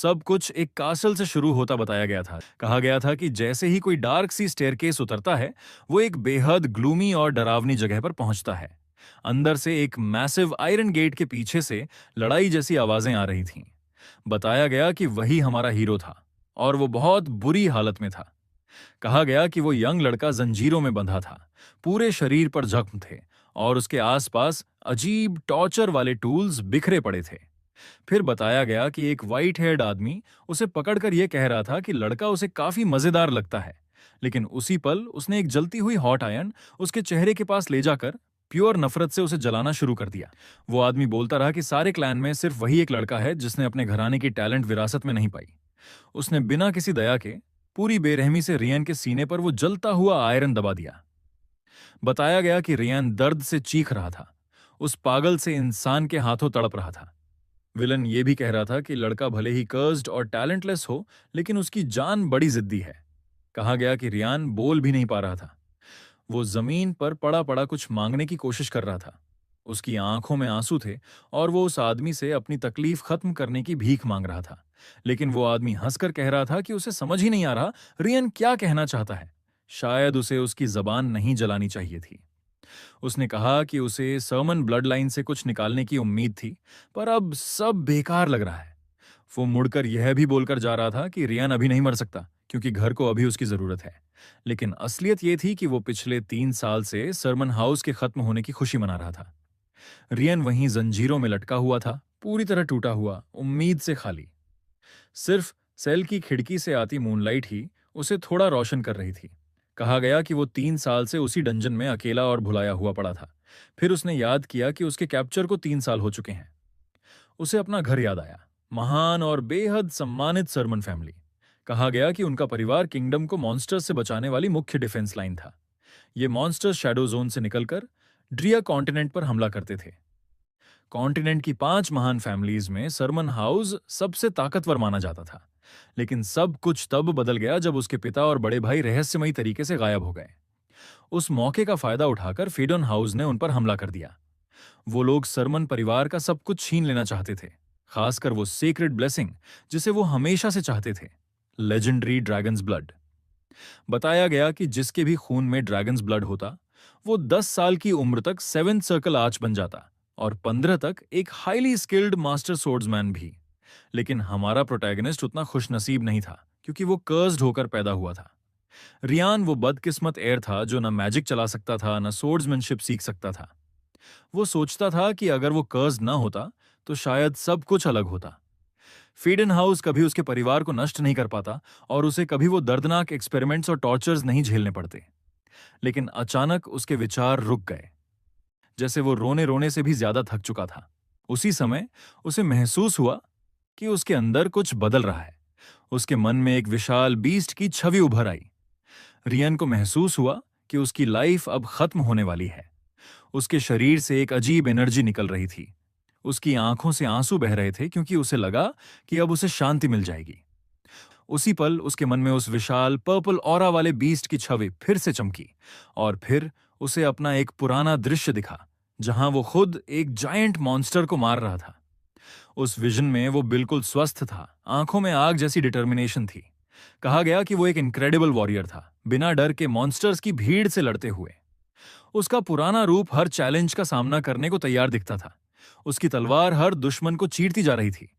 सब कुछ एक कासल से शुरू होता बताया गया था। कहा गया था कि जैसे ही कोई डार्क सी स्टेयरकेस उतरता है, वो एक बेहद ग्लूमी और डरावनी जगह पर पहुंचता है। अंदर से एक मैसिव आयरन गेट के पीछे से लड़ाई जैसी आवाजें आ रही थीं। बताया गया कि वही हमारा हीरो था और वो बहुत बुरी हालत में था। कहा गया कि वो यंग लड़का जंजीरों में बंधा था, पूरे शरीर पर जख्म थे और उसके आसपास अजीब टॉर्चर वाले टूल्स बिखरे पड़े थे। फिर बताया गया कि एक व्हाइट हेयर्ड आदमी उसे पकड़कर यह कह रहा था कि लड़का उसे काफी मजेदार लगता है, लेकिन उसी पल उसने एक जलती हुई हॉट आयरन उसके चेहरे के पास ले जाकर प्योर नफरत से उसे जलाना शुरू कर दिया। वो आदमी बोलता रहा कि सारे क्लैन में सिर्फ वही एक लड़का है जिसने अपने घराने की टैलेंट विरासत में नहीं पाई। उसने बिना किसी दया के पूरी बेरहमी से रियान के सीने पर वो जलता हुआ आयरन दबा दिया। बताया गया कि रियान दर्द से चीख रहा था, उस पागल से इंसान के हाथों तड़प रहा था। विलन ये भी कह रहा था कि लड़का भले ही कर्स्ड और टैलेंटलेस हो, लेकिन उसकी जान बड़ी जिद्दी है। कहा गया कि रियान बोल भी नहीं पा रहा था। वो जमीन पर पड़ा पड़ा कुछ मांगने की कोशिश कर रहा था। उसकी आंखों में आंसू थे और वो उस आदमी से अपनी तकलीफ खत्म करने की भीख मांग रहा था। लेकिन वो आदमी हंसकर कह रहा था कि उसे समझ ही नहीं आ रहा रियन क्या कहना चाहता है। शायद उसे उसकी जबान नहीं जलानी चाहिए थी। उसने कहा कि उसे सर्मन ब्लड लाइन से कुछ निकालने की उम्मीद थी, पर अब सब बेकार लग रहा है। वो मुड़कर यह भी बोलकर जा रहा था कि रियान अभी नहीं मर सकता क्योंकि घर को अभी उसकी जरूरत है। लेकिन असलियत यह थी कि वो पिछले 3 साल से सरमन हाउस के खत्म होने की खुशी मना रहा था। रियन वहीं जंजीरों में लटका हुआ था, पूरी तरह टूटा हुआ, उम्मीद से खाली। सिर्फ सेल की खिड़की से आती मूनलाइट ही उसे थोड़ा रोशन कर रही थी। कहा गया कि वो 3 साल से उसी डंजन में अकेला और भुलाया हुआ पड़ा था। फिर उसने याद किया कि उसके कैप्चर को 3 साल हो चुके हैं। उसे अपना घर याद आया, महान और बेहद सम्मानित सरमन फैमिली। कहा गया कि उनका परिवार किंगडम को मॉन्स्टर्स से बचाने वाली मुख्य डिफेंस लाइन था। ये मॉन्स्टर्स शैडो जोन से निकलकर ड्रिया कॉन्टिनेंट पर हमला करते थे। कॉन्टिनेंट की 5 महान फैमिलीज में सरमन हाउस सबसे ताकतवर माना जाता था। लेकिन सब कुछ तब बदल गया जब उसके पिता और बड़े भाई रहस्यमयी तरीके से गायब हो गए। उस मौके का फायदा उठाकर फेडन हाउस ने उन पर हमला कर दिया। वो लोग सरमन परिवार का सब कुछ छीन लेना चाहते थे, खासकर वो सीक्रेट ब्लेसिंग जिसे वो हमेशा से चाहते थे, लेजेंडरी ड्रैगन्स ब्लड। बताया गया कि जिसके भी खून में ड्रैगन्स ब्लड होता, वो 10 साल की उम्र तक 7th सर्कल आर्च बन जाता और 15 तक एक हाईली स्किल्ड मास्टर सोर्ड्समैन भी। लेकिन हमारा प्रोटैगनिस्ट उतना खुशनसीब नहीं था क्योंकि वो कर्स्ड होकर पैदा हुआ था। रियान वो बदकिस्मत एयर था जो न मैजिक चला सकता था, न सोर्ड्समैनशिप सीख सकता था। वो सोचता था कि अगर वो कर्ज ना होता तो शायद सब कुछ अलग होता। फीडन हाउस कभी उसके परिवार को नष्ट नहीं कर पाता और उसे कभी वो दर्दनाक एक्सपेरिमेंट्स और टॉर्चर्स नहीं झेलने पड़ते। लेकिन अचानक उसके विचार रुक गए, जैसे वो रोने रोने से भी ज्यादा थक चुका था। उसी समय उसे महसूस हुआ कि उसके अंदर कुछ बदल रहा है। उसके मन में एक विशाल बीस्ट की छवि उभर आई। रियन को महसूस हुआ कि उसकी लाइफ अब खत्म होने वाली है। उसके शरीर से एक अजीब एनर्जी निकल रही थी। उसकी आंखों से आंसू बह रहे थे क्योंकि उसे लगा कि अब उसे शांति मिल जाएगी। उसी पल उसके मन में उस विशाल पर्पल ऑरा वाले बीस्ट की छवि फिर से चमकी और फिर उसे अपना एक पुराना दृश्य दिखा जहां वो खुद एक जायंट मॉन्स्टर को मार रहा था। उस विजन में वो बिल्कुल स्वस्थ था, आंखों में आग जैसी डिटर्मिनेशन थी। कहा गया कि वो एक इनक्रेडिबल वॉरियर था, बिना डर के मॉन्स्टर्स की भीड़ से लड़ते हुए। उसका पुराना रूप हर चैलेंज का सामना करने को तैयार दिखता था। उसकी तलवार हर दुश्मन को चीरती जा रही थी।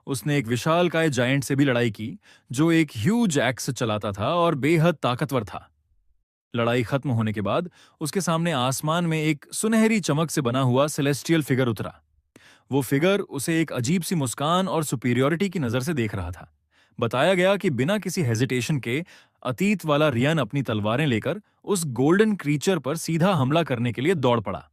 उसने एक विशालकाय जायंट से भी लड़ाई की जो एक ह्यूज एक्स चलाता था और बेहद ताकतवर था। लड़ाई खत्म होने के बाद उसके सामने आसमान में एक सुनहरी चमक से बना हुआ सेलेस्टियल फिगर उतरा। वो फिगर उसे एक अजीब सी मुस्कान और सुपीरियोरिटी की नजर से देख रहा था। बताया गया कि बिना किसी हेजिटेशन के अतीत वाला रियन अपनी तलवारें लेकर उस गोल्डन क्रीचर पर सीधा हमला करने के लिए दौड़ पड़ा।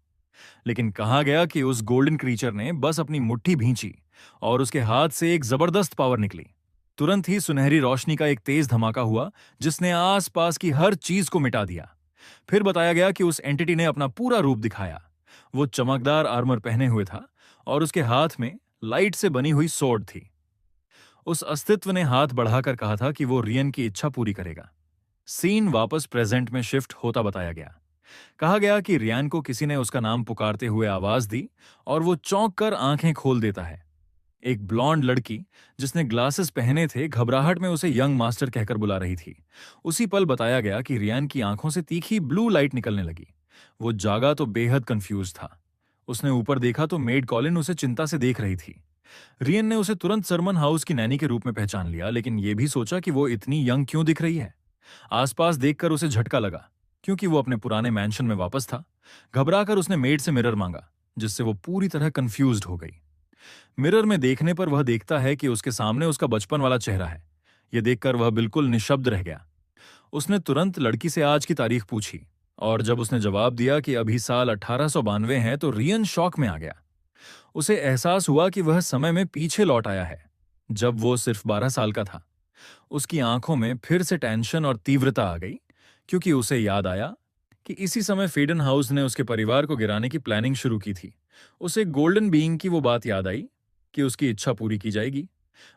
लेकिन कहा गया कि उस गोल्डन क्रीचर ने बस अपनी मुट्ठी भींची और उसके हाथ से एक जबरदस्त पावर निकली। तुरंत ही सुनहरी रोशनी का एक तेज धमाका हुआ जिसने आसपास की हर चीज को मिटा दिया। फिर बताया गया कि उस एंटिटी ने अपना पूरा रूप दिखाया। वो चमकदार आर्मर पहने हुए था और उसके हाथ में लाइट से बनी हुई सोर्ड थी। उस अस्तित्व ने हाथ बढ़ाकर कहा था कि वो रियन की इच्छा पूरी करेगा। सीन वापस प्रेजेंट में शिफ्ट होता बताया गया। कहा गया कि रियान को किसी ने उसका नाम पुकारते हुए आवाज दी और वो चौंक कर आंखें खोल देता है। एक ब्लॉन्ड लड़की जिसने ग्लासेस पहने थे घबराहट में उसे यंग मास्टर कहकर बुला रही थी। उसी पल बताया गया कि रियान की आंखों से तीखी ब्लू लाइट निकलने लगी। वो जागा तो बेहद कंफ्यूज था। उसने ऊपर देखा तो मेड कॉलिन उसे चिंता से देख रही थी। रियन ने उसे तुरंत सरमन हाउस की नैनी के रूप में पहचान लिया, लेकिन यह भी सोचा कि वो इतनी यंग क्यों दिख रही है। आसपास देखकर उसे झटका लगा, क्योंकि वो अपने पुराने मैंशन में वापस था। घबराकर उसने मेड से मिरर मांगा, जिससे वो पूरी तरह कंफ्यूज्ड हो गई। मिरर में देखने पर वह देखता है कि उसके सामने उसका बचपन वाला चेहरा है। यह देखकर वह बिल्कुल निशब्द रह गया। उसने तुरंत लड़की से आज की तारीख पूछी, और जब उसने जवाब दिया कि अभी साल 1892 है, तो रियन शॉक में आ गया। उसे एहसास हुआ कि वह समय में पीछे लौट आया है, जब वो सिर्फ 12 साल का था। उसकी आंखों में फिर से टेंशन और तीव्रता आ गई, क्योंकि उसे याद आया कि इसी समय फेडन हाउस ने उसके परिवार को गिराने की प्लानिंग शुरू की थी। उसे गोल्डन बीइंग की वो बात याद आई कि उसकी इच्छा पूरी की जाएगी।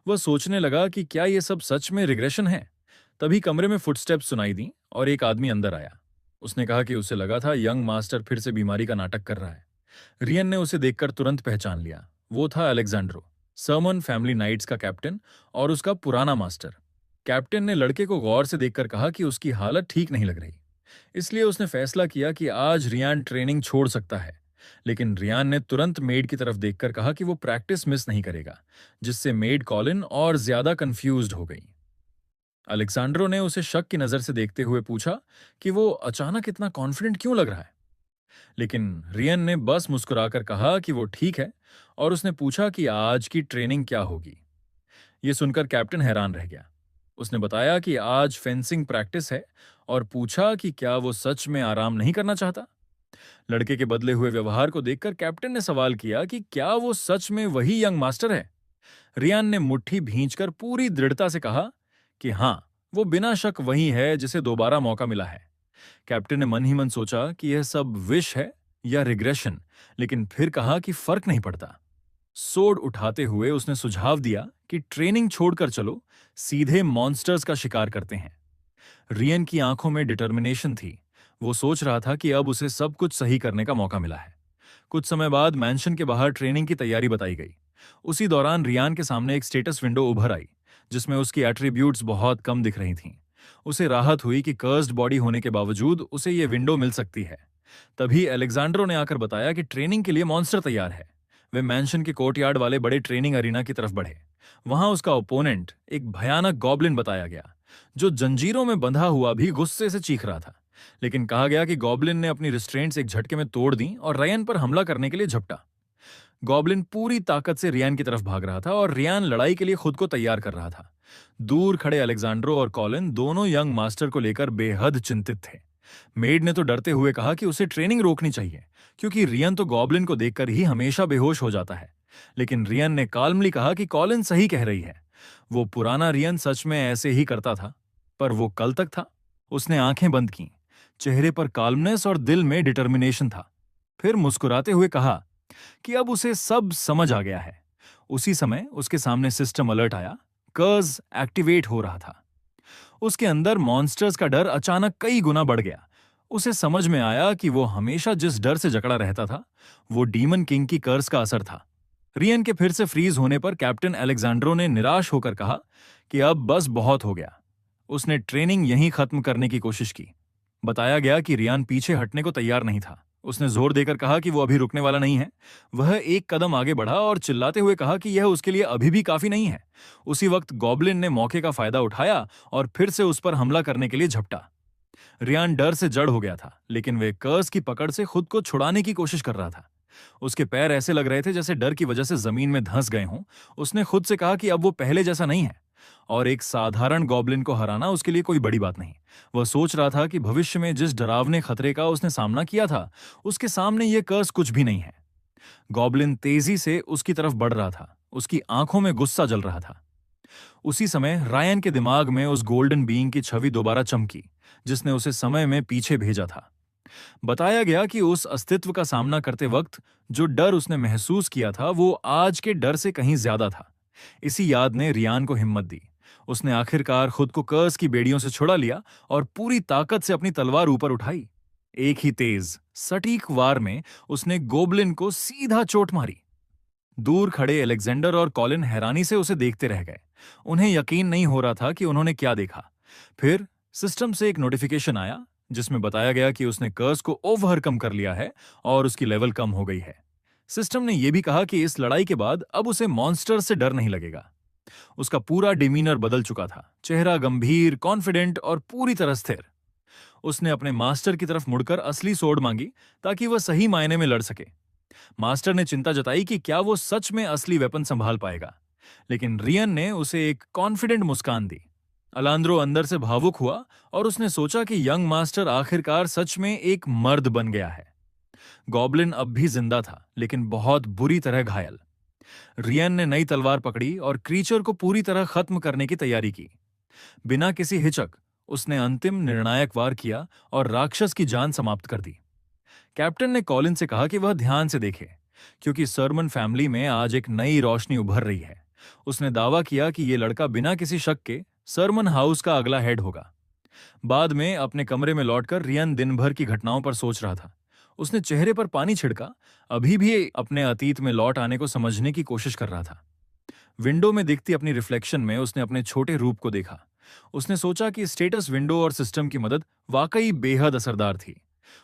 वह सोचने लगा कि क्या ये सब सच में रिग्रेशन है। तभी कमरे में फुटस्टेप्स सुनाई दी और एक आदमी अंदर आया। उसने कहा कि उसे लगा था यंग मास्टर फिर से बीमारी का नाटक कर रहा है। रियन ने उसे देखकर तुरंत पहचान लिया। वो था अलेक्जेंड्रो, सर्मन फैमिली नाइट्स का कैप्टन और उसका पुराना मास्टर। कैप्टन ने लड़के को गौर से देखकर कहा कि उसकी हालत ठीक नहीं लग रही। इसलिए उसने फैसला किया कि आज रियान ट्रेनिंग छोड़ सकता है। लेकिन रियान ने तुरंत मेड की तरफ देखकर कहा कि वो प्रैक्टिस मिस नहीं करेगा, जिससे मेड कॉलिन और ज्यादा कंफ्यूज्ड हो गई। अलेक्सांड्रो ने उसे शक की नजर से देखते हुए पूछा कि वो अचानक इतना कॉन्फिडेंट क्यों लग रहा है। लेकिन रियन ने बस मुस्कुराकर कहा कि वो ठीक है, और उसने पूछा कि आज की ट्रेनिंग क्या होगी। ये सुनकर कैप्टन हैरान रह गया। उसने बताया कि आज फेंसिंग प्रैक्टिस है, और पूछा कि क्या वो सच में आराम नहीं करना चाहता। लड़के के बदले हुए व्यवहार को देखकर कैप्टन ने सवाल किया कि क्या वो सच में वही यंग मास्टर है। रियान ने मुट्ठी भींचकर पूरी दृढ़ता से कहा कि हाँ, वो बिना शक वही है जिसे दोबारा मौका मिला है। कैप्टन ने मन ही मन सोचा कि यह सब विश है या रिग्रेशन, लेकिन फिर कहा कि फर्क नहीं पड़ता। सोड उठाते हुए उसने सुझाव दिया कि ट्रेनिंग छोड़कर चलो, सीधे मॉन्स्टर्स का शिकार करते हैं। रियन की आंखों में डिटर्मिनेशन थी। वो सोच रहा था कि अब उसे सब कुछ सही करने का मौका मिला है। कुछ समय बाद मैंशन के बाहर ट्रेनिंग की तैयारी बताई गई। उसी दौरान रियान के सामने एक स्टेटस विंडो उभर आई, जिसमें उसकी एट्रीब्यूट्स बहुत कम दिख रही थीं। उसे राहत हुई कि कर्स्ड बॉडी होने के बावजूद उसे ये विंडो मिल सकती है। तभी अलेक्जेंड्रो ने आकर बताया कि ट्रेनिंग के लिए मॉन्स्टर तैयार है। वे मैंशन के कोर्टयार्ड वाले बड़े ट्रेनिंग अरीना की तरफ बढ़े। वहां उसका ओपोनेंट एक भयानक गॉब्लिन बताया गया, जो जंजीरों में बंधा हुआ भी गुस्से से चीख रहा था। लेकिन कहा गया कि गॉब्लिन ने अपनी रिस्ट्रेंट्स एक झटके में तोड़ दी और रियान पर हमला करने के लिए झपटा। गॉब्लिन पूरी ताकत से रियान की तरफ भाग रहा था, और रियान लड़ाई के लिए खुद को तैयार कर रहा था। दूर खड़े अलेक्जेंड्रो और कॉलिन दोनों यंग मास्टर को लेकर बेहद चिंतित थे। मेड ने तो डरते हुए कहा कि उसे ट्रेनिंग रोकनी चाहिए, क्योंकि रियन तो गॉब्लिन को देखकर ही हमेशा बेहोश हो जाता है। लेकिन रियन ने काल्मली कहा कि कॉलिन सही कह रही है। वो पुराना रियन सच में ऐसे ही करता था, पर वो कल तक था। उसने आंखें बंद की। चेहरे पर काल्मनेस और दिल में डिटर्मिनेशन था। फिर मुस्कुराते हुए कहा कि अब उसे सब समझ आ गया है। उसी समय उसके सामने सिस्टम अलर्ट आया। कर्स एक्टिवेट हो रहा था। उसके अंदर मॉन्स्टर्स का डर अचानक कई गुना बढ़ गया। उसे समझ में आया कि वो हमेशा जिस डर से जकड़ा रहता था, वो डीमन किंग की कर्स का असर था। रियन के फिर से फ्रीज होने पर कैप्टन अलेक्जेंड्रो ने निराश होकर कहा कि अब बस बहुत हो गया। उसने ट्रेनिंग यहीं खत्म करने की कोशिश की। बताया गया कि रियान पीछे हटने को तैयार नहीं था। उसने जोर देकर कहा कि वो अभी रुकने वाला नहीं है। वह एक कदम आगे बढ़ा और चिल्लाते हुए कहा कि यह उसके लिए अभी भी काफी नहीं है। उसी वक्त गॉब्लिन ने मौके का फायदा उठाया और फिर से उस पर हमला करने के लिए झपटा। रियान डर से जड़ हो गया था, लेकिन वे कर्स की पकड़ से खुद को छुड़ाने की कोशिश कर रहा था। उसके पैर ऐसे लग रहे थे जैसे डर की वजह से जमीन में धंस गए हों। उसने खुद से कहा कि अब वो पहले जैसा नहीं है, और एक साधारण गॉब्लिन को हराना उसके लिए कोई बड़ी बात नहीं। वह सोच रहा था कि भविष्य में जिस डरावने खतरे का उसने सामना किया था, उसके सामने यह कर्स कुछ भी नहीं है। गॉब्लिन तेजी से उसकी तरफ बढ़ रहा था। उसकी आंखों में गुस्सा जल रहा था। उसी समय रायन के दिमाग में उस गोल्डन बीइंग की छवि दोबारा चमकी, जिसने उसे समय में पीछे भेजा था। बताया गया कि उस अस्तित्व का सामना करते वक्त जो डर उसने महसूस किया था, वो आज के डर से कहीं ज्यादा था। इसी याद ने रियान को हिम्मत दी। उसने आखिरकार खुद को कर्स की बेड़ियों से छुड़ा लिया और पूरी ताकत से अपनी तलवार ऊपर उठाई। एक ही तेज, सटीक वार में उसने गोब्लिन को सीधा चोट मारी। दूर खड़े एलेक्जेंडर और कॉलिन हैरानी से उसे देखते रह गए। उन्हें यकीन नहीं हो रहा था कि उन्होंने क्या देखा। फिर सिस्टम से एक नोटिफिकेशन आया जिसमें बताया गया कि उसने कर्स को ओवरकम कर लिया है और उसकी लेवल कम हो गई है। सिस्टम ने यह भी कहा कि इस लड़ाई के बाद अब उसे मॉन्स्टर से डर नहीं लगेगा। उसका पूरा डिमीनर बदल चुका था, चेहरा गंभीर, कॉन्फिडेंट और पूरी तरह स्थिर। उसने अपने मास्टर की तरफ मुड़कर असली सोड मांगी ताकि वह सही मायने में लड़ सके। मास्टर ने चिंता जताई कि क्या वो सच में असली वेपन संभाल पाएगा, लेकिन रियन ने उसे एक कॉन्फिडेंट मुस्कान दी। अलांद्रो अंदर से भावुक हुआ और उसने सोचा कि यंग मास्टर आखिरकार सच में एक मर्द बन गया है। गॉब्लिन अब भी जिंदा था, लेकिन बहुत बुरी तरह घायल। रियन ने नई तलवार पकड़ी और क्रीचर को पूरी तरह खत्म करने की तैयारी की। बिना किसी हिचक उसने अंतिम निर्णायक वार किया और राक्षस की जान समाप्त कर दी। कैप्टन ने कॉलिन से कहा कि वह ध्यान से देखे, क्योंकि सरमन फैमिली में आज एक नई रोशनी उभर रही है। उसने दावा किया कि यह लड़का बिना किसी शक के सरमन हाउस का अगला हेड होगा। बाद में अपने कमरे में लौटकर रियन दिन भर की घटनाओं पर सोच रहा था। उसने चेहरे पर पानी छिड़का, अभी भी अपने अतीत में लौट आने को समझने की कोशिश कर रहा था। विंडो में दिखती अपनी रिफ्लेक्शन में उसने अपने छोटे रूप को देखा। उसने सोचा कि स्टेटस विंडो और सिस्टम की मदद वाकई बेहद असरदार थी।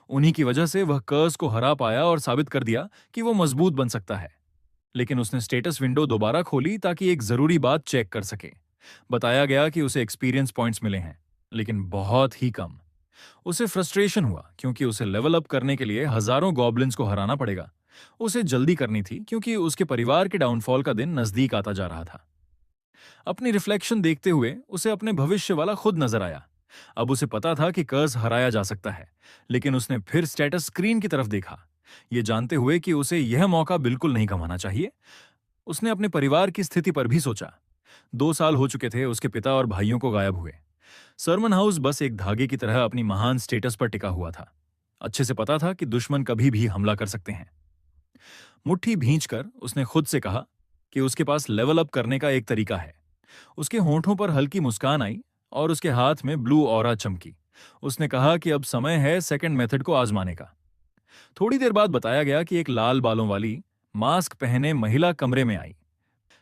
उन्हीं की वजह से वह कर्स को हरा पाया और साबित कर दिया कि वो मजबूत बन सकता है। लेकिन उसने स्टेटस विंडो दोबारा खोली ताकि एक जरूरी बात चेक कर सके। बताया गया कि उसे एक्सपीरियंस पॉइंट्स मिले हैं, लेकिन बहुत ही कम। उसे फ्रस्ट्रेशन हुआ क्योंकि उसे लेवल अप करने के लिए हजारों गॉब्लिन्स को हराना पड़ेगा। उसे जल्दी करनी थी क्योंकि उसके परिवार के डाउनफॉल का दिन नजदीक आता जा रहा था। अपनी रिफ्लेक्शन देखते हुए उसे अपने भविष्य वाला खुद नजर आया। अब उसे पता था कि कर्ज हराया जा सकता है, लेकिन उसने फिर स्टेटस स्क्रीन की तरफ देखा, ये जानते हुए कि उसे यह मौका बिल्कुल नहीं गंवाना चाहिए। उसने अपने परिवार की स्थिति पर भी सोचा। 2 साल हो चुके थे उसके पिता और भाइयों को गायब हुए। सरमन हाउस बस एक धागे की तरह अपनी महान स्टेटस पर टिका हुआ था। अच्छे से पता था कि दुश्मन कभी भी हमला कर सकते हैं। मुट्ठी भींचकर उसने खुद से कहा कि उसके पास लेवल अप करने का एक तरीका है। उसके होंठों पर हल्की मुस्कान आई और उसके हाथ में ब्लू ऑरा चमकी। उसने कहा कि अब समय है सेकंड मेथड को आजमाने का। थोड़ी देर बाद बताया गया कि एक लाल बालों वाली मास्क पहने महिला कमरे में आई।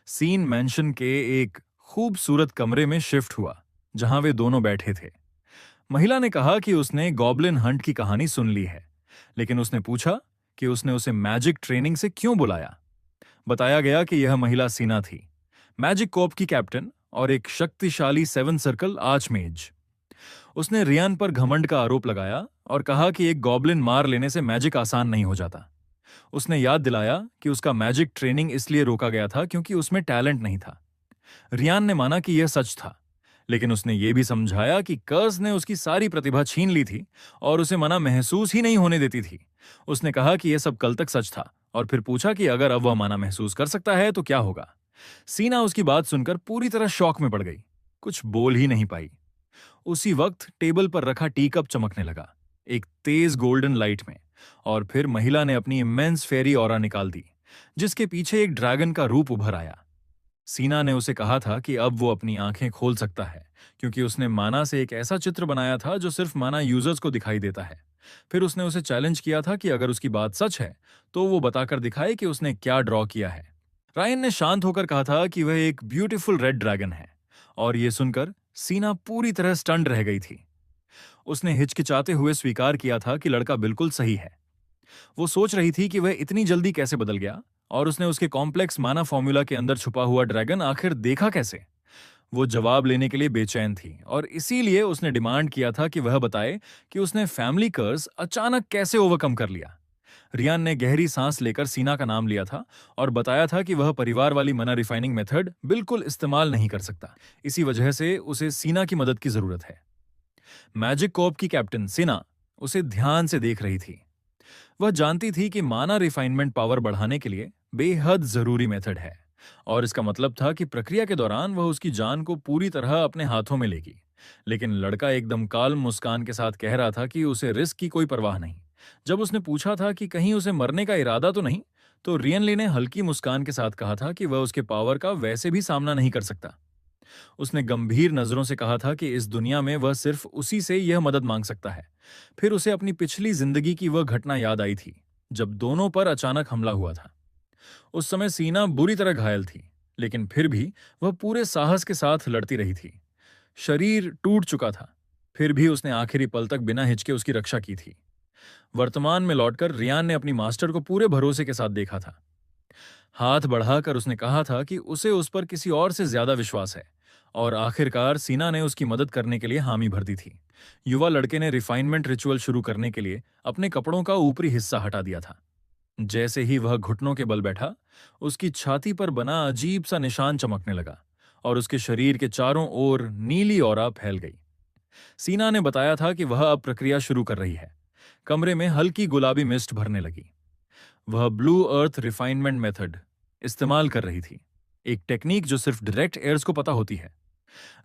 सीन मैंशन के एक खूबसूरत कमरे में शिफ्ट हुआ जहां वे दोनों बैठे थे। महिला ने कहा कि उसने गॉब्लिन हंट की कहानी सुन ली है, लेकिन उसने पूछा कि उसने उसे मैजिक ट्रेनिंग से क्यों बुलाया। बताया गया कि यह महिला सीना थी, मैजिक कॉर्प की कैप्टन और एक शक्तिशाली 7 सर्कल आर्चमेज। उसने रियान पर घमंड का आरोप लगाया और कहा कि एक गॉब्लिन मार लेने से मैजिक आसान नहीं हो जाता। उसने याद दिलाया कि उसका मैजिक ट्रेनिंग इसलिए रोका गया था क्योंकि उसमें टैलेंट नहीं था। रियान ने माना कि यह सच था, लेकिन उसने यह भी समझाया कि कर्स ने उसकी सारी प्रतिभा छीन ली थी और उसे मना महसूस ही नहीं होने देती थी। उसने कहा कि यह सब कल तक सच था और फिर पूछा कि अगर अब वह मना महसूस कर सकता है तो क्या होगा। सीना उसकी बात सुनकर पूरी तरह शॉक में पड़ गई, कुछ बोल ही नहीं पाई। उसी वक्त टेबल पर रखा टी कप चमकने लगा, एक तेज गोल्डन लाइट में, और फिर महिला ने अपनी इमेंस फेरी ऑरा निकाल दी, जिसके पीछे एक ड्रैगन का रूप उभर आया। सीना ने उसे कहा था कि अब वो अपनी आंखें खोल सकता है, क्योंकि उसने माना से एक ऐसा चित्र बनाया था जो सिर्फ माना यूजर्स को दिखाई देता है। फिर उसने उसे चैलेंज किया था कि अगर उसकी बात सच है तो वो बताकर दिखाए कि उसने क्या ड्रॉ किया है। रायन ने शांत होकर कहा था कि वह एक ब्यूटीफुल रेड ड्रैगन है, और यह सुनकर सीना पूरी तरह स्टन्ड रह गई थी। उसने हिचकिचाते हुए स्वीकार किया था कि लड़का बिल्कुल सही है। वो सोच रही थी कि वह इतनी जल्दी कैसे बदल गया, और उसने उसके कॉम्प्लेक्स माना फॉर्मूला के अंदर छुपा हुआ ड्रैगन आखिर देखा कैसे। वो जवाब लेने के लिए बेचैन थी और इसीलिए उसने डिमांड किया था कि वह बताए कि उसने फैमिली कर्स अचानक कैसे ओवरकम कर लिया। रियान ने गहरी सांस लेकर सीना का नाम लिया था और बताया था कि वह परिवार वाली मना रिफाइनिंग मेथड बिल्कुल इस्तेमाल नहीं कर सकता, इसी वजह से उसे सीना की मदद की जरूरत है। मैजिक कॉर्प की कैप्टन सीना उसे ध्यान से देख रही थी। वह जानती थी कि माना रिफाइनमेंट पावर बढ़ाने के लिए बेहद जरूरी मेथड है, और इसका मतलब था कि प्रक्रिया के दौरान वह उसकी जान को पूरी तरह अपने हाथों में लेगी। लेकिन लड़का एकदम काल्म मुस्कान के साथ कह रहा था कि उसे रिस्क की कोई परवाह नहीं। जब उसने पूछा था कि कहीं उसे मरने का इरादा तो नहीं, तो रियनली ने हल्की मुस्कान के साथ कहा था कि वह उसके पावर का वैसे भी सामना नहीं कर सकता। उसने गंभीर नजरों से कहा था कि इस दुनिया में वह सिर्फ उसी से यह मदद मांग सकता है। फिर उसे अपनी पिछली जिंदगी की वह घटना याद आई थी जब दोनों पर अचानक हमला हुआ था। उस समय सीना बुरी तरह घायल थी, लेकिन फिर भी वह पूरे साहस के साथ लड़ती रही थी। शरीर टूट चुका था, फिर भी उसने आखिरी पल तक बिना हिचके उसकी रक्षा की थी। वर्तमान में लौटकर रियान ने अपनी मास्टर को पूरे भरोसे के साथ देखा था। हाथ बढ़ाकर उसने कहा था कि उसे उस पर किसी और से ज्यादा विश्वास है, और आखिरकार सीना ने उसकी मदद करने के लिए हामी भर दी थी। युवा लड़के ने रिफाइनमेंट रिचुअल शुरू करने के लिए अपने कपड़ों का ऊपरी हिस्सा हटा दिया था। जैसे ही वह घुटनों के बल बैठा, उसकी छाती पर बना अजीब सा निशान चमकने लगा और उसके शरीर के चारों ओर नीली औरा फैल गई। सीना ने बताया था कि वह अब प्रक्रिया शुरू कर रही है। कमरे में हल्की गुलाबी मिस्ट भरने लगी। वह ब्लू अर्थ रिफाइनमेंट मेथड इस्तेमाल कर रही थी, एक टेक्निक जो सिर्फ डायरेक्ट एयर्स को पता होती है।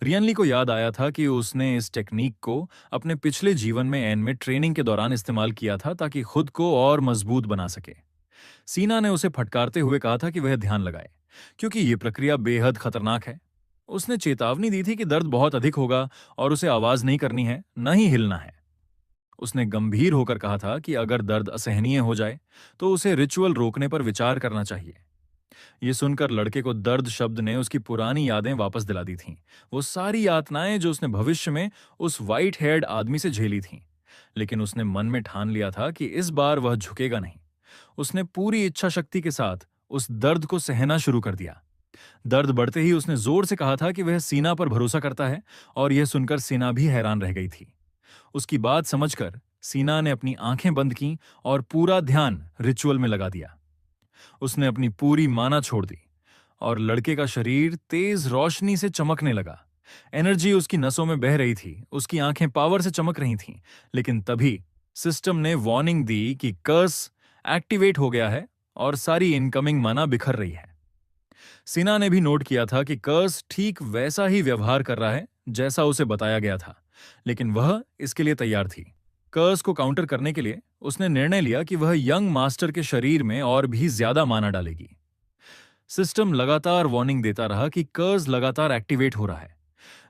रियनली को याद आया था कि उसने इस टेक्निक को अपने पिछले जीवन में एन में ट्रेनिंग के दौरान इस्तेमाल किया था ताकि खुद को और मजबूत बना सके। सीना ने उसे फटकारते हुए कहा था कि वह ध्यान लगाए, क्योंकि यह प्रक्रिया बेहद खतरनाक है। उसने चेतावनी दी थी कि दर्द बहुत अधिक होगा और उसे आवाज नहीं करनी है, न ही हिलना है। उसने गंभीर होकर कहा था कि अगर दर्द असहनीय हो जाए तो उसे रिचुअल रोकने पर विचार करना चाहिए। ये सुनकर लड़के को दर्द शब्द ने उसकी पुरानी यादें वापस दिला दी थीं। वो सारी यातनाएं जो उसने भविष्य में उस व्हाइट हेयर्ड आदमी से झेली थीं। लेकिन उसने मन में ठान लिया था कि इस बार वह झुकेगा नहीं। उसने पूरी इच्छा शक्ति के साथ उस दर्द को सहना शुरू कर दिया। दर्द बढ़ते ही उसने जोर से कहा था कि वह सीना पर भरोसा करता है, और यह सुनकर सीना भी हैरान रह गई थी। उसकी बात समझकर सीना ने अपनी आंखें बंद की और पूरा ध्यान रिचुअल में लगा दिया। उसने अपनी पूरी माना छोड़ दी और लड़के का शरीर तेज रोशनी से चमकने लगा। एनर्जी उसकी नसों में बह रही थी, उसकी आंखें पावर से चमक रही थीं। लेकिन तभी सिस्टम ने वार्निंग दी कि कर्स एक्टिवेट हो गया है और सारी इनकमिंग माना बिखर रही है। सिन्हा ने भी नोट किया था कि कर्स ठीक वैसा ही व्यवहार कर रहा है जैसा उसे बताया गया था, लेकिन वह इसके लिए तैयार थी। कर्स को काउंटर करने के लिए उसने निर्णय लिया कि वह यंग मास्टर के शरीर में और भी ज्यादा माना डालेगी। सिस्टम लगातार वार्निंग देता रहा कि कर्स लगातार एक्टिवेट हो रहा है।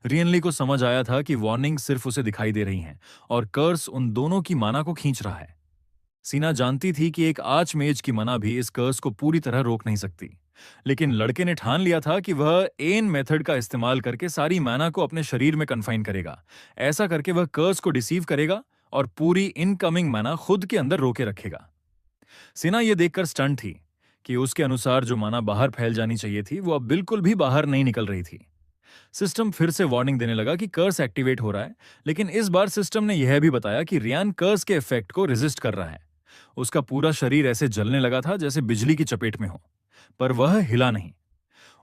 रियनली को समझ आया था कि वार्निंग सिर्फ उसे दिखाई दे रही हैं और कर्स उन दोनों की माना को खींच रहा है। सीना जानती थी कि एक आर्च मेज की मना भी इस कर्स को पूरी तरह रोक नहीं सकती, लेकिन लड़के ने ठान लिया था कि वह एन मेथड का इस्तेमाल करके सारी माना को अपने शरीर में कन्फाइन करेगा। ऐसा करके वह कर्स को डिसीव करेगा और पूरी इनकमिंग माना खुद के अंदर रोके रखेगा। सीना यह देखकर स्टंट थी कि उसके अनुसार जो माना बाहर फैल जानी चाहिए थी वो अब बिल्कुल भी बाहर नहीं निकल रही थी। सिस्टम फिर से वार्निंग देने लगा कि कर्स एक्टिवेट हो रहा है, लेकिन इस बार सिस्टम ने यह भी बताया कि रियान कर्स के इफेक्ट को रेजिस्ट कर रहा है। उसका पूरा शरीर ऐसे जलने लगा था जैसे बिजली की चपेट में हो, पर वह हिला नहीं।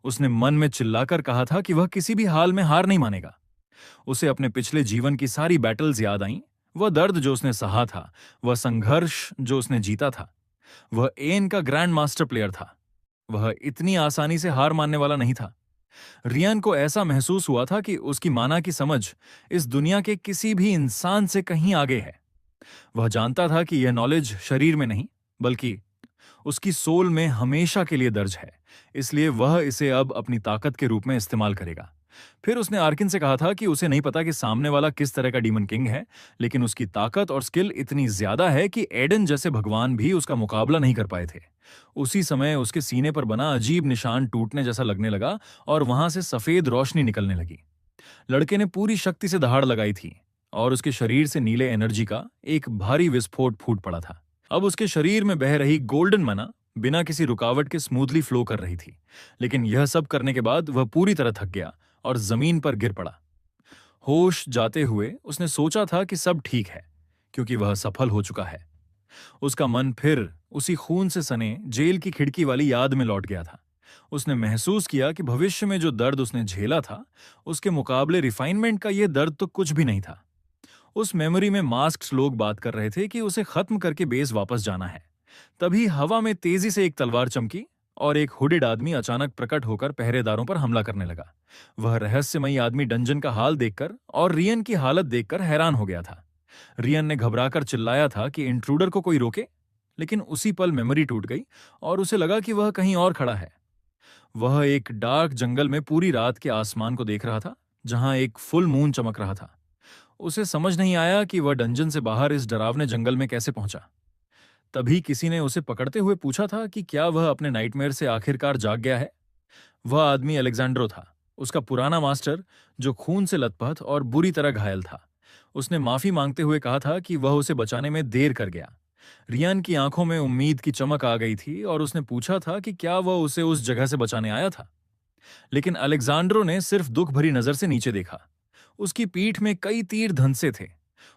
उसने मन में चिल्लाकर कहा था कि वह किसी भी हाल में हार नहीं मानेगा। उसे अपने पिछले जीवन की सारी बैटल्स याद आईं, वह दर्द जो उसने सहा था, वह संघर्ष जो उसने जीता था। वह एन का ग्रैंड मास्टर प्लेयर था। वह इतनी आसानी से हार मानने वाला नहीं था। रियान को ऐसा महसूस हुआ था कि उसकी माना की समझ इस दुनिया के किसी भी इंसान से कहीं आगे है। वह जानता था कि यह नॉलेज शरीर में नहीं, बल्कि उसकी सोल में हमेशा के लिए दर्ज है, इसलिए वह इसे अब अपनी ताकत के रूप में इस्तेमाल करेगा। फिर उसने आर्किन से कहा था कि उसे नहीं पता कि सामने वाला किस तरह का डीमन किंग है, लेकिन उसकी ताकत और स्किल इतनी ज्यादा है कि एडन जैसे भगवान भी उसका मुकाबला नहीं कर पाए थे। उसी समय उसके सीने पर बना अजीब निशान टूटने जैसा लगने लगा और वहां से सफेद रोशनी निकलने लगी। लड़के ने पूरी शक्ति से दहाड़ लगाई थी और उसके शरीर से नीले एनर्जी का एक भारी विस्फोट फूट पड़ा था। अब उसके शरीर में बह रही गोल्डन मना बिना किसी रुकावट के स्मूथली फ्लो कर रही थी, लेकिन यह सब करने के बाद वह पूरी तरह थक गया और जमीन पर गिर पड़ा। होश जाते हुए उसने सोचा था कि सब ठीक है, क्योंकि वह सफल हो चुका है। उसका मन फिर उसी खून से सने जेल की खिड़की वाली याद में लौट गया था। उसने महसूस किया कि भविष्य में जो दर्द उसने झेला था, उसके मुकाबले रिफाइनमेंट का यह दर्द तो कुछ भी नहीं था। उस मेमोरी में मास्क्ड लोग बात कर रहे थे कि उसे खत्म करके बेस वापस जाना है। तभी हवा में तेजी से एक तलवार चमकी और एक हुडेड आदमी अचानक प्रकट होकर पहरेदारों पर हमला करने लगा। वह रहस्यमयी आदमी डंजन का हाल देखकर और रियन की हालत देखकर हैरान हो गया था। रियन ने घबराकर चिल्लाया था कि इंट्रूडर को कोई रोके, लेकिन उसी पल मेमोरी टूट गई और उसे लगा कि वह कहीं और खड़ा है। वह एक डार्क जंगल में पूरी रात के आसमान को देख रहा था, जहां एक फुल मून चमक रहा था। उसे समझ नहीं आया कि वह डंजन से बाहर इस डरावने जंगल में कैसे पहुंचा। तभी किसी ने उसे पकड़ते हुए पूछा था कि क्या वह अपने नाइटमेयर से आखिरकार जाग गया है। वह आदमी अलेक्जेंड्रो था, उसका पुराना मास्टर, जो खून से लथपथ और बुरी तरह घायल था। उसने माफी मांगते हुए कहा था कि वह उसे बचाने में देर कर गया। रियान की आंखों में उम्मीद की चमक आ गई थी और उसने पूछा था कि क्या वह उसे उस जगह से बचाने आया था। लेकिन अलेक्जेंड्रो ने सिर्फ दुख भरी नजर से नीचे देखा। उसकी पीठ में कई तीर धंसे थे।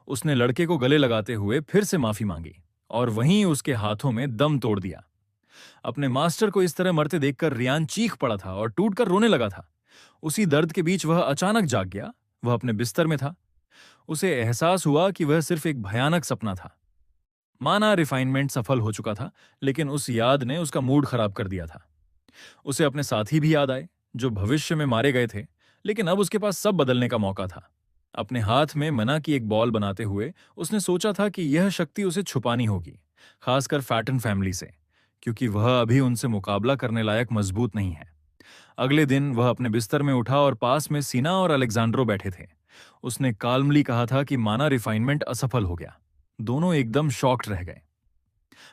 उसने लड़के को गले लगाते हुए फिर से माफी मांगी और वहीं उसके हाथों में दम तोड़ दिया। अपने मास्टर को इस तरह मरते देखकर रियान चीख पड़ा था और टूटकर रोने लगा था। उसी दर्द के बीच वह अचानक जाग गया। वह अपने बिस्तर में था। उसे एहसास हुआ कि वह सिर्फ एक भयानक सपना था। माना रिफाइनमेंट सफल हो चुका था, लेकिन उस याद ने उसका मूड खराब कर दिया था। उसे अपने साथी भी याद आए, जो भविष्य में मारे गए थे, लेकिन अब उसके पास सब बदलने का मौका था। अपने हाथ में मना की एक बॉल बनाते हुए उसने सोचा था कि यह शक्ति उसे छुपानी होगी, खासकर फैटन फैमिली से, क्योंकि वह अभी उनसे मुकाबला करने लायक मजबूत नहीं है। अगले दिन वह अपने बिस्तर में उठा और पास में सीना और अलेक्जेंड्रो बैठे थे। उसने काल्मली कहा था कि माना रिफाइनमेंट असफल हो गया। दोनों एकदम शॉक्ड रह गए।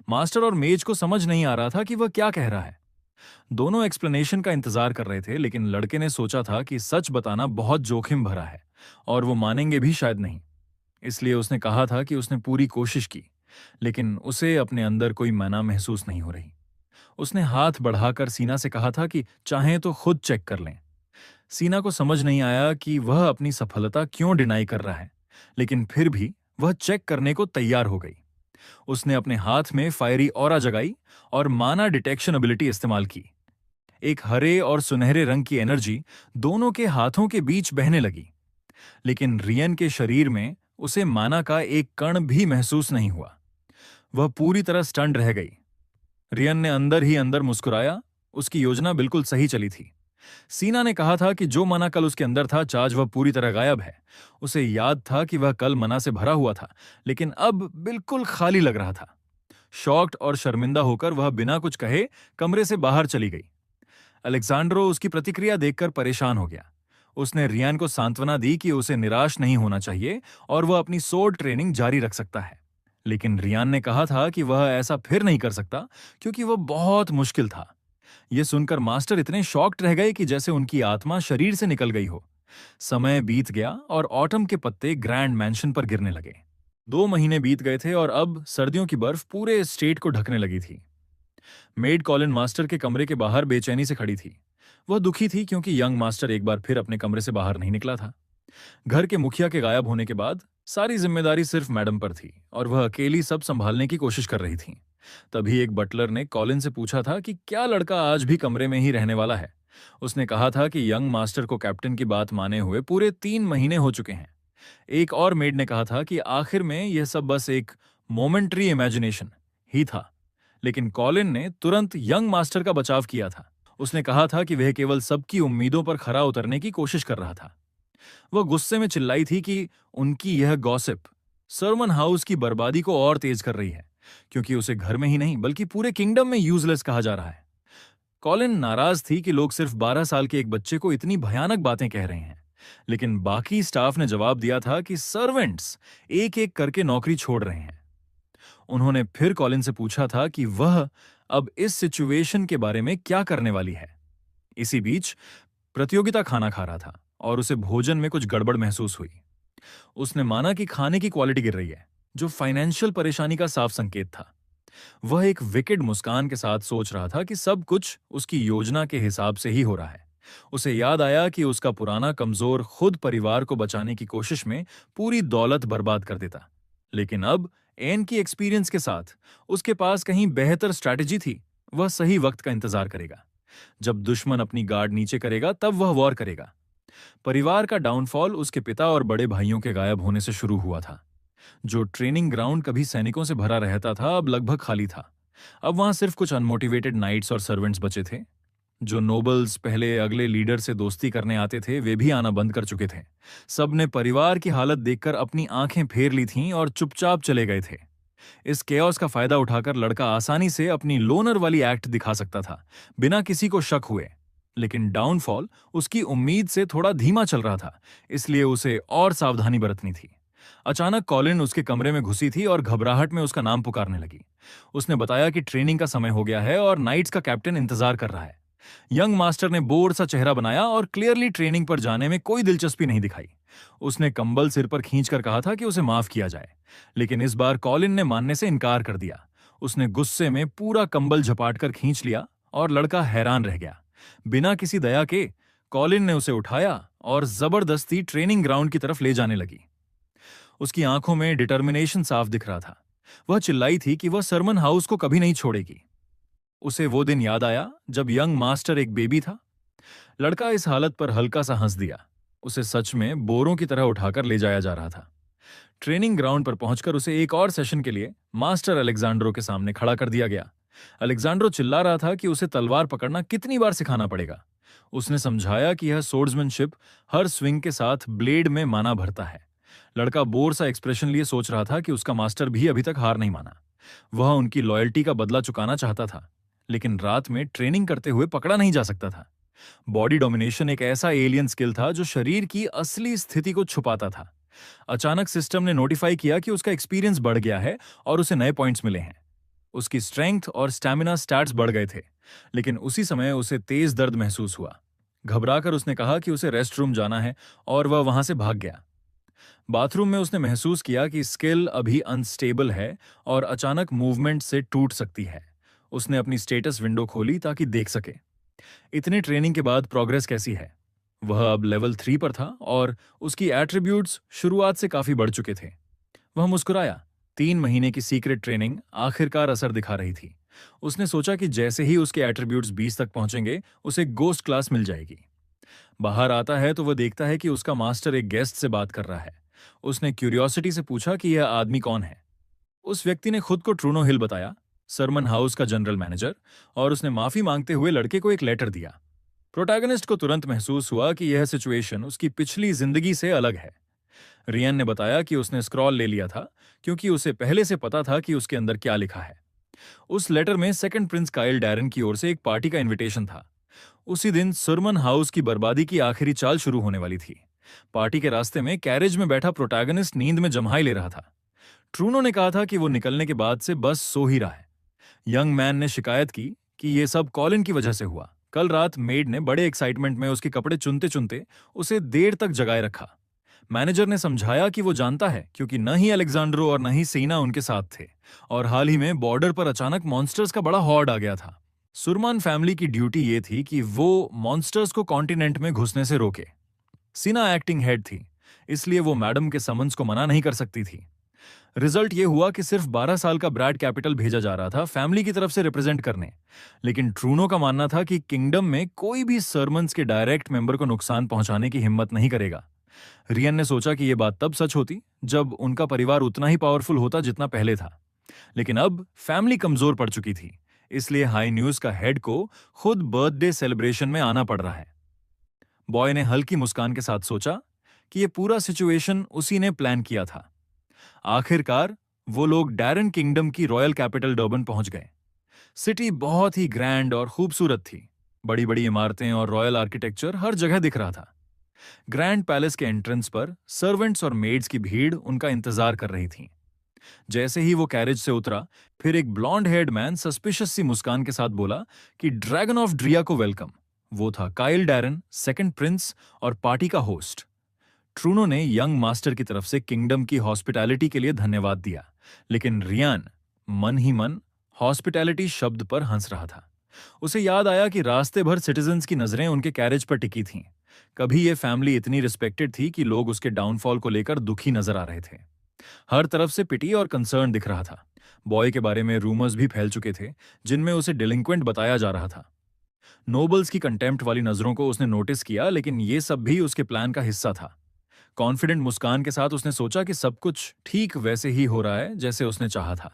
मास्टर और मेज को समझ नहीं आ रहा था कि वह क्या कह रहा है। दोनों एक्सप्लेनेशन का इंतजार कर रहे थे, लेकिन लड़के ने सोचा था कि सच बताना बहुत जोखिम भरा है और वो मानेंगे भी शायद नहीं। इसलिए उसने कहा था कि उसने पूरी कोशिश की, लेकिन उसे अपने अंदर कोई मना महसूस नहीं हो रही। उसने हाथ बढ़ाकर सीना से कहा था कि चाहें तो खुद चेक कर लें। सीना को समझ नहीं आया कि वह अपनी सफलता क्यों डिनाई कर रहा है, लेकिन फिर भी वह चेक करने को तैयार हो गई। उसने अपने हाथ में फायरी ऑरा जगाई और माना डिटेक्शन एबिलिटी इस्तेमाल की। एक हरे और सुनहरे रंग की एनर्जी दोनों के हाथों के बीच बहने लगी, लेकिन रियन के शरीर में उसे माना का एक कण भी महसूस नहीं हुआ। वह पूरी तरह स्टंड रह गई। रियन ने अंदर ही अंदर मुस्कुराया। उसकी योजना बिल्कुल सही चली थी। सीना ने कहा था कि जो मना कल उसके अंदर था, आज वह पूरी तरह गायब है। उसे याद था कि वह कल मना से भरा हुआ था, लेकिन अब बिल्कुल खाली लग रहा था। शॉक्ड और शर्मिंदा होकर वह बिना कुछ कहे कमरे से बाहर चली गई। अलेक्जेंड्रो उसकी प्रतिक्रिया देखकर परेशान हो गया। उसने रियान को सांत्वना दी कि उसे निराश नहीं होना चाहिए और वह अपनी सोर्ड ट्रेनिंग जारी रख सकता है। लेकिन रियान ने कहा था कि वह ऐसा फिर नहीं कर सकता, क्योंकि वह बहुत मुश्किल था। यह सुनकर मास्टर इतने शॉक्ड रह गए कि जैसे उनकी आत्मा शरीर से निकल गई हो। समय बीत गया और ऑटम के पत्ते ग्रैंड मैंशन पर गिरने लगे। 2 महीने बीत गए थे और अब सर्दियों की बर्फ पूरे स्टेट को ढकने लगी थी। मेड कॉलिन मास्टर के कमरे के बाहर बेचैनी से खड़ी थी। वह दुखी थी क्योंकि यंग मास्टर एक बार फिर अपने कमरे से बाहर नहीं निकला था। घर के मुखिया के गायब होने के बाद सारी जिम्मेदारी सिर्फ मैडम पर थी और वह अकेली सब संभालने की कोशिश कर रही थी। तभी एक बटलर ने कॉलिन से पूछा था कि क्या लड़का आज भी कमरे में ही रहने वाला है। उसने कहा था कि यंग मास्टर को कैप्टन की बात माने हुए पूरे 3 महीने हो चुके हैं। एक और मेड ने कहा था कि आखिर में यह सब बस एक मोमेंट्री इमेजिनेशन ही था। लेकिन कॉलिन ने तुरंत यंग मास्टर का बचाव किया था। उसने कहा था कि वह केवल सबकी उम्मीदों पर खरा उतरने की कोशिश कर रहा था। वह गुस्से में चिल्लाई थी कि उनकी यह गॉसिप सर्मन हाउस की बर्बादी को और तेज कर रही है, क्योंकि उसे घर में ही नहीं बल्कि पूरे किंगडम में यूजलेस कहा जा रहा है। कॉलिन नाराज थी कि लोग सिर्फ 12 साल के एक बच्चे को इतनी भयानक बातें कह रहे हैं, लेकिन बाकी स्टाफ ने जवाब दिया था कि सर्वेंट्स एक एक करके नौकरी छोड़ रहे हैं। उन्होंने फिर कॉलिन से पूछा था कि वह अब इस सिचुएशन के बारे में क्या करने वाली है। इसी बीच प्रतियोगिता खाना खा रहा था और उसे भोजन में कुछ गड़बड़ महसूस हुई। उसने माना कि खाने की क्वालिटी गिर रही है, जो फाइनेंशियल परेशानी का साफ संकेत था। वह एक विकेड मुस्कान के साथ सोच रहा था कि सब कुछ उसकी योजना के हिसाब से ही हो रहा है। उसे याद आया कि उसका पुराना कमजोर खुद परिवार को बचाने की कोशिश में पूरी दौलत बर्बाद कर देता, लेकिन अब एन की एक्सपीरियंस के साथ उसके पास कहीं बेहतर स्ट्रैटेजी थी। वह सही वक्त का इंतजार करेगा। जब दुश्मन अपनी गार्ड नीचे करेगा तब वह वॉर करेगा। परिवार का डाउनफॉल उसके पिता और बड़े भाइयों के गायब होने से शुरू हुआ था। जो ट्रेनिंग ग्राउंड कभी सैनिकों से भरा रहता था, अब लगभग खाली था। अब वहां सिर्फ कुछ अनमोटिवेटेड नाइट्स और सर्वेंट्स बचे थे। जो नोबल्स पहले अगले लीडर से दोस्ती करने आते थे, वे भी आना बंद कर चुके थे। सबने परिवार की हालत देखकर अपनी आंखें फेर ली थीं और चुपचाप चले गए थे। इस केओस का फायदा उठाकर लड़का आसानी से अपनी लोनर वाली एक्ट दिखा सकता था, बिना किसी को शक हुए। लेकिन डाउनफॉल उसकी उम्मीद से थोड़ा धीमा चल रहा था, इसलिए उसे और सावधानी बरतनी थी। अचानक कॉलिन उसके कमरे में घुसी थी और घबराहट में उसका नाम पुकारने लगी। उसने बताया कि ट्रेनिंग का समय हो गया है और नाइट्स का कैप्टन इंतजार कर रहा है। यंग मास्टर ने बोर सा चेहरा बनाया और क्लियरली ट्रेनिंग पर जाने में कोई दिलचस्पी नहीं दिखाई। उसने कंबल सिर पर खींचकर कहा था कि उसे माफ किया जाए, लेकिन इस बार कॉलिन ने मानने से इनकार कर दिया। उसने गुस्से में पूरा कंबल झपाटकर खींच लिया और लड़का हैरान रह गया। बिना किसी दया के कॉलिन ने उसे उठाया और जबरदस्ती ट्रेनिंग ग्राउंड की तरफ ले जाने लगी। उसकी आंखों में डिटर्मिनेशन साफ दिख रहा था। वह चिल्लाई थी कि वह सरमन हाउस को कभी नहीं छोड़ेगी। उसे वो दिन याद आया जब यंग मास्टर एक बेबी था। लड़का इस हालत पर हल्का सा हंस दिया। उसे सच में बोरों की तरह उठाकर ले जाया जा रहा था। ट्रेनिंग ग्राउंड पर पहुंचकर उसे एक और सेशन के लिए मास्टर अलेक्जेंड्रो के सामने खड़ा कर दिया गया। अलेक्जेंड्रो चिल्ला रहा था कि उसे तलवार पकड़ना कितनी बार सिखाना पड़ेगा। उसने समझाया कि यह सोर्ड्समैनशिप हर स्विंग के साथ ब्लेड में माना भरता है। लड़का बोर सा एक्सप्रेशन लिए सोच रहा था कि उसका मास्टर भी अभी तक हार नहीं माना। वह उनकी लॉयल्टी का बदला चुकाना चाहता था, लेकिन रात में ट्रेनिंग करते हुए पकड़ा नहीं जा सकता था। बॉडी डोमिनेशन एक ऐसा एलियन स्किल था जो शरीर की असली स्थिति को छुपाता था। अचानक सिस्टम ने नोटिफाई किया कि उसका एक्सपीरियंस बढ़ गया है और उसे नए पॉइंट्स मिले हैं। उसकी स्ट्रेंथ और स्टैमिना स्टैट्स बढ़ गए थे, लेकिन उसी समय उसे तेज दर्द महसूस हुआ। घबराकर उसने कहा कि उसे रेस्ट रूम जाना है और वह वहां से भाग गया। बाथरूम में उसने महसूस किया कि स्किल अभी अनस्टेबल है और अचानक मूवमेंट से टूट सकती है। उसने अपनी स्टेटस विंडो खोली ताकि देख सके इतनी ट्रेनिंग के बाद प्रोग्रेस कैसी है। वह अब लेवल 3 पर था और उसकी एट्रीब्यूट्स शुरुआत से काफी बढ़ चुके थे। वह मुस्कुराया। 3 महीने की सीक्रेट ट्रेनिंग आखिरकार असर दिखा रही थी। उसने सोचा कि जैसे ही उसके एट्रीब्यूट्स 20 तक पहुंचेंगे उसे गोस्ट क्लास मिल जाएगी। बाहर आता है तो वह देखता है कि उसका मास्टर एक गेस्ट से बात कर रहा है। उसने क्यूरियोसिटी से पूछा कि यह आदमी कौन है। उस व्यक्ति ने खुद को ट्रूनो हिल बताया, सरमन हाउस का जनरल मैनेजर, और उसने माफी मांगते हुए लड़के को एक लेटर दिया। प्रोटैगनिस्ट को तुरंत महसूस हुआ कि यह सिचुएशन उसकी पिछली जिंदगी से अलग है। रियन ने बताया कि उसने स्क्रॉल ले लिया था क्योंकि उसे पहले से पता था कि उसके अंदर क्या लिखा है। उस लेटर में सेकंड प्रिंस काइल डैरन की ओर से एक पार्टी का इनविटेशन था। उसी दिन सरमन हाउस की बर्बादी की आखिरी चाल शुरू होने वाली थी। पार्टी के रास्ते में कैरेज में बैठा प्रोटैगनिस्ट नींद में जम्हाई ले रहा था। ट्रूनो ने कहा था कि वो निकलने के बाद से बस सो ही रहा है। यंग मैन ने शिकायत की कि ये सब कॉलिन की वजह से हुआ। कल रात मेड ने बड़े एक्साइटमेंट में उसके कपड़े चुनते चुनते उसे देर तक जगाए रखा। मैनेजर ने समझाया कि वो जानता है क्योंकि न ही अलेक्जेंड्रो और न ही सीना उनके साथ थे, और हाल ही में बॉर्डर पर अचानक मॉन्स्टर्स का बड़ा हॉर्ड आ गया था। सुरमान फैमिली की ड्यूटी ये थी कि वो मॉन्स्टर्स को कॉन्टिनेंट में घुसने से रोके। सीना एक्टिंग हेड थी, इसलिए वो मैडम के समन्स को मना नहीं कर सकती थी। रिजल्ट ये हुआ कि सिर्फ 12 साल का ब्रैड कैपिटल भेजा जा रहा था फैमिली की तरफ से रिप्रेजेंट करने, लेकिन ट्रूनो का मानना था कि किंगडम में कोई भी सरमन्स के डायरेक्ट मेंबर को नुकसान पहुंचाने की हिम्मत नहीं करेगा। रियन ने सोचा कि यह बात तब सच होती जब उनका परिवार उतना ही पावरफुल होता जितना पहले था, लेकिन अब फैमिली कमजोर पड़ चुकी थी, इसलिए हाई न्यूज का हेड को खुद बर्थडे सेलिब्रेशन में आना पड़ रहा है। बॉय ने हल्की मुस्कान के साथ सोचा कि यह पूरा सिचुएशन उसी ने प्लान किया था। आखिरकार वो लोग डैरन किंगडम की रॉयल कैपिटल डर्बन पहुंच गए। सिटी बहुत ही ग्रैंड और खूबसूरत थी। बड़ी बड़ी इमारतें और रॉयल आर्किटेक्चर हर जगह दिख रहा था। ग्रैंड पैलेस के एंट्रेंस पर सर्वेंट्स और मेड्स की भीड़ उनका इंतजार कर रही थी। जैसे ही वो कैरेज से उतरा, फिर एक ब्लॉन्ड हेयर्ड मैन सस्पिशियस सी मुस्कान के साथ बोला कि ड्रैगन ऑफ ड्रिया को वेलकम। वो था काइल डैरन, सेकंड प्रिंस और पार्टी का होस्ट। ट्रूनो ने यंग मास्टर की तरफ से किंगडम की हॉस्पिटैलिटी के लिए धन्यवाद दिया, लेकिन रियान मन ही मन हॉस्पिटैलिटी शब्द पर हंस रहा था। उसे याद आया कि रास्ते भर सिटीजन्स की नजरें उनके कैरेज पर टिकी थीं। कभी यह फैमिली इतनी रिस्पेक्टेड थी कि लोग उसके डाउनफॉल को लेकर दुखी नजर आ रहे थे। हर तरफ से पिटी और कंसर्न दिख रहा था। बॉय के बारे में रूमर्स भी फैल चुके थे, जिनमें उसे डिलिंक्वेंट बताया जा रहा था। नोबल्स की कंटेम्प्ट वाली नजरों को उसने नोटिस किया, लेकिन ये सब भी उसके प्लान का हिस्सा था। कॉन्फिडेंट मुस्कान के साथ उसने सोचा कि सब कुछ ठीक वैसे ही हो रहा है जैसे उसने चाहा था।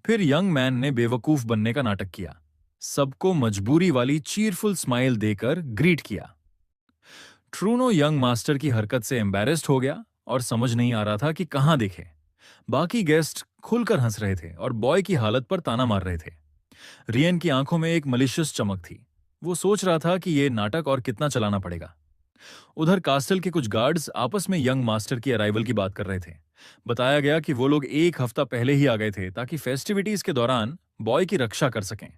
फिर यंग मैन ने बेवकूफ बनने का नाटक किया। सबको मजबूरी वाली चीरफुल स्माइल देकर ग्रीट किया। ट्रूनो यंग मास्टर की हरकत से एम्बैरेस्ड हो गया और समझ नहीं आ रहा था कि कहां देखे। बाकी गेस्ट खुलकर हंस रहे थे और बॉय की हालत पर ताना मार रहे थे। रियन की आंखों में एक मलिशियस चमक थी। वो सोच रहा था कि यह नाटक और कितना चलाना पड़ेगा। उधर कास्टल के कुछ गार्ड्स आपस में यंग मास्टर की अराइवल की बात कर रहे थे। बताया गया कि वो लोग एक हफ्ता पहले ही आ गए थे ताकि फेस्टिविटीज के दौरान बॉय की रक्षा कर सकें।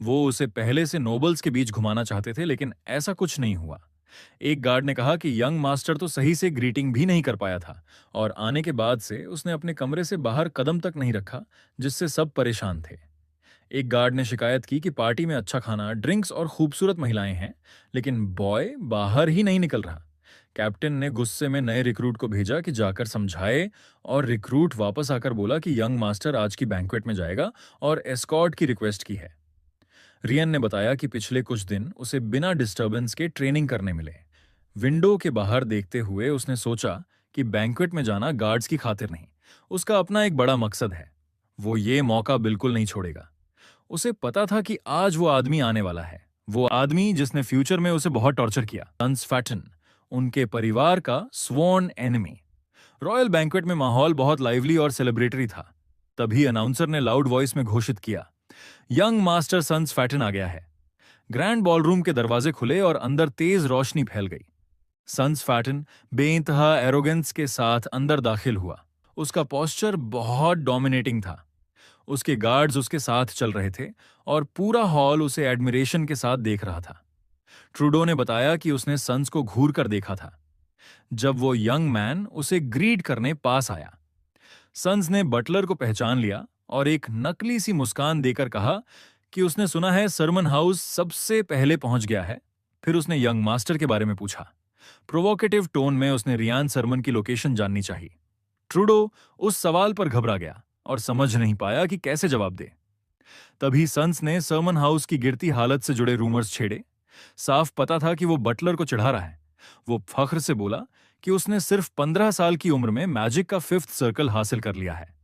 वो उसे पहले से नोबल्स के बीच घुमाना चाहते थे, लेकिन ऐसा कुछ नहीं हुआ। एक गार्ड ने कहा कि यंग मास्टर तो सही से ग्रीटिंग भी नहीं कर पाया था और आने के बाद से उसने अपने कमरे से बाहर कदम तक नहीं रखा, जिससे सब परेशान थे। एक गार्ड ने शिकायत की कि पार्टी में अच्छा खाना, ड्रिंक्स और खूबसूरत महिलाएं हैं, लेकिन बॉय बाहर ही नहीं निकल रहा। कैप्टन ने गुस्से में नए रिक्रूट को भेजा कि जाकर समझाए, और रिक्रूट वापस आकर बोला कि यंग मास्टर आज की बैंक्वेट में जाएगा और एस्कॉर्ट की रिक्वेस्ट की है। रियन ने बताया कि पिछले कुछ दिन उसे बिना डिस्टरबेंस के ट्रेनिंग करने मिले। विंडो के बाहर देखते हुए उसने सोचा कि बैंक्वेट में जाना गार्ड्स की खातिर नहीं, उसका अपना एक बड़ा मकसद है। वो ये मौका बिल्कुल नहीं छोड़ेगा। उसे पता था कि आज वो आदमी आने वाला है, वो आदमी जिसने फ्यूचर में उसे बहुत टॉर्चर किया। सन्स फैटन, उनके परिवार का स्वॉर्न एनिमी। रॉयल बैंक्वेट में माहौल बहुत लाइवली और सेलिब्रेटरी था। तभी अनाउंसर ने लाउड वॉइस में घोषित किया, यंग मास्टर सन्स फैटन आ गया है। ग्रैंड बॉलरूम के दरवाजे खुले और अंदर तेज रोशनी फैल गई। सन्स फैटन बेइंतहा एरोगेंस के साथ अंदर दाखिल हुआ। उसका पोस्चर बहुत डोमिनेटिंग था। उसके गार्ड्स उसके साथ चल रहे थे और पूरा हॉल उसे एडमिरेशन के साथ देख रहा था। ट्रूडो ने बताया कि उसने सन्स को घूर कर देखा था जब वो यंग मैन उसे ग्रीट करने पास आया। सन्स ने बटलर को पहचान लिया और एक नकली सी मुस्कान देकर कहा कि उसने सुना है सरमन हाउस सबसे पहले पहुंच गया है। फिर उसने यंग मास्टर के बारे में पूछा। प्रोवोकेटिव टोन में उसने रियान सरमन की लोकेशन जाननी चाहिए। ट्रूडो उस सवाल पर घबरा गया और समझ नहीं पाया कि कैसे जवाब दे। तभी सन्स ने सरमन हाउस की गिरती हालत से जुड़े रूमर्स छेड़े। साफ पता था कि वो बटलर को चिढ़ा रहा है। वो फख्र से बोला कि उसने सिर्फ 15 साल की उम्र में मैजिक का 5th सर्कल हासिल कर लिया है।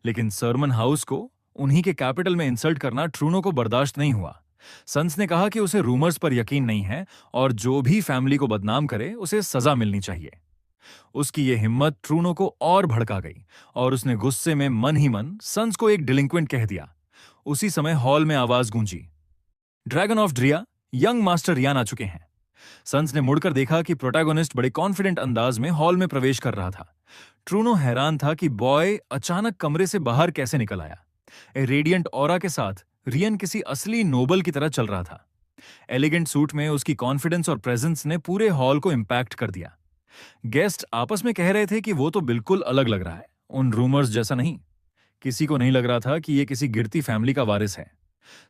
लेकिन सरमन हाउस को उन्हीं के कैपिटल में इंसल्ट करना ट्रूनो को बर्दाश्त नहीं हुआ। सन्स ने कहा कि उसे रूमर्स पर यकीन नहीं है और जो भी फैमिली को बदनाम करे उसे सजा मिलनी चाहिए। उसकी ये हिम्मत ट्रूनो को और भड़का गई और उसने गुस्से में मन ही मन सन्स को एक डिलिंक्वेंट कह दिया। उसी समय हॉल में आवाज गूंजी, dragon of Dria, young master Ryan आ चुके हैं। सन्स ने मुड़कर देखा कि प्रोटैगोनिस्ट बड़े कॉन्फिडेंट अंदाज में हॉल में प्रवेश कर रहा था। ट्रूनो हैरान था कि बॉय अचानक कमरे से बाहर कैसे निकल आया। रेडिएंट ऑरा के साथ रियन किसी असली नोबल की तरह चल रहा था। एलिगेंट सूट में उसकी कॉन्फिडेंस और प्रेजेंस ने पूरे हॉल को इंपैक्ट कर दिया। गेस्ट आपस में कह रहे थे कि वो तो बिल्कुल अलग लग रहा है, उन रूमर्स जैसा नहीं। किसी को नहीं लग रहा था कि ये किसी गिरती फैमिली का वारिस है।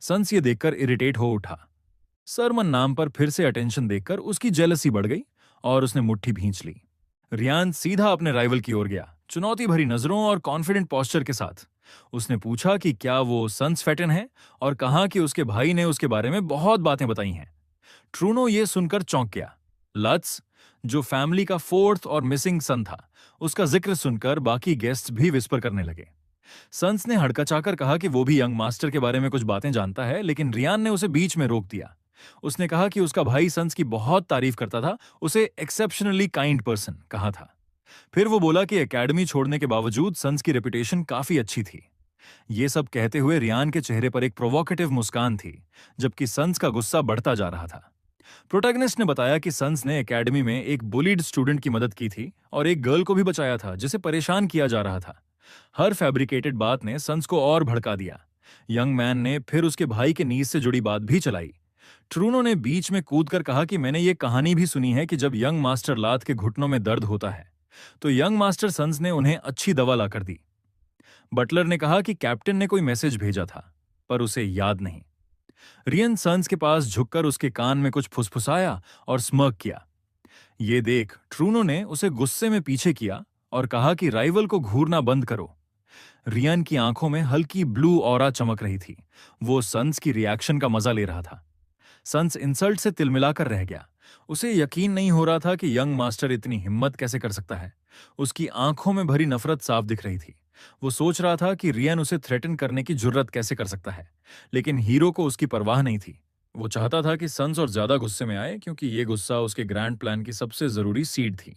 सन्स ये देखकर इरिटेट हो उठा। सरमन नाम पर फिर से अटेंशन देखकर उसकी जेलसी बढ़ गई और उसने मुट्ठी भींच ली। रियान सीधा अपने राइवल की ओर गया, चुनौती भरी नजरों और कॉन्फिडेंट पोस्चर के साथ। उसने पूछा कि क्या वो सन्स फैटन है और कहा कि उसके भाई ने उसके बारे में बहुत बातें बताई हैं। ट्रूनो ये सुनकर चौंक गया। लट्स, जो फैमिली का 4th और मिसिंग सन था, उसका जिक्र सुनकर बाकी गेस्ट्स भी विस्पर करने लगे। सन्स ने हड़कचाकर कहा कि वो भी यंग मास्टर के बारे में कुछ बातें जानता है, लेकिन रियान ने उसे बीच में रोक दिया। उसने कहा कि उसका भाई सन्स की बहुत तारीफ करता था, उसे एक्सेप्शनली काइंड पर्सन कहा था। फिर वो बोला कि एकेडमी छोड़ने के बावजूद सन्स की रेपुटेशन काफी अच्छी थी। ये सब कहते हुए रियान के चेहरे पर एक प्रोवोकेटिव मुस्कान थी, जबकि सन्स का गुस्सा बढ़ता जा रहा था। प्रोटैगनिस्ट ने बताया कि सन्स ने एकेडमी में एक बुलीड स्टूडेंट की मदद की थी और एक गर्ल को भी बचाया था जिसे परेशान किया जा रहा था। हर फैब्रिकेटेड बात ने सन्स को और भड़का दिया। यंग मैन ने फिर उसके भाई के नीज से जुड़ी बात भी चलाई। ट्रूनो ने बीच में कूदकर कहा कि मैंने ये कहानी भी सुनी है कि जब यंग मास्टर लात के घुटनों में दर्द होता है तो यंग मास्टर सन्स ने उन्हें अच्छी दवा लाकर दी। बटलर ने कहा कि कैप्टन ने कोई मैसेज भेजा था, पर उसे याद नहीं। रियन सन्स के पास झुककर उसके कान में कुछ फुसफुसाया और स्मर्क किया। ये देख ट्रूनो ने उसे गुस्से में पीछे किया और कहा कि राइवल को घूरना बंद करो। रियन की आंखों में हल्की ब्लू ऑरा चमक रही थी। वो सन्स की रिएक्शन का मजा ले रहा था। सन्स इंसल्ट से तिलमिलाकर रह गया। उसे यकीन नहीं हो रहा था कि यंग मास्टर इतनी हिम्मत कैसे कर सकता है। उसकी आंखों में भरी नफरत साफ दिख रही थी। वो सोच रहा था कि रियन उसे थ्रेटन करने की जुर्रत कैसे कर सकता है, लेकिन हीरो को उसकी परवाह नहीं थी। वो चाहता था कि सन्स और ज्यादा गुस्से में आए, क्योंकि ये गुस्सा उसके ग्रैंड प्लान की सबसे जरूरी सीड थी।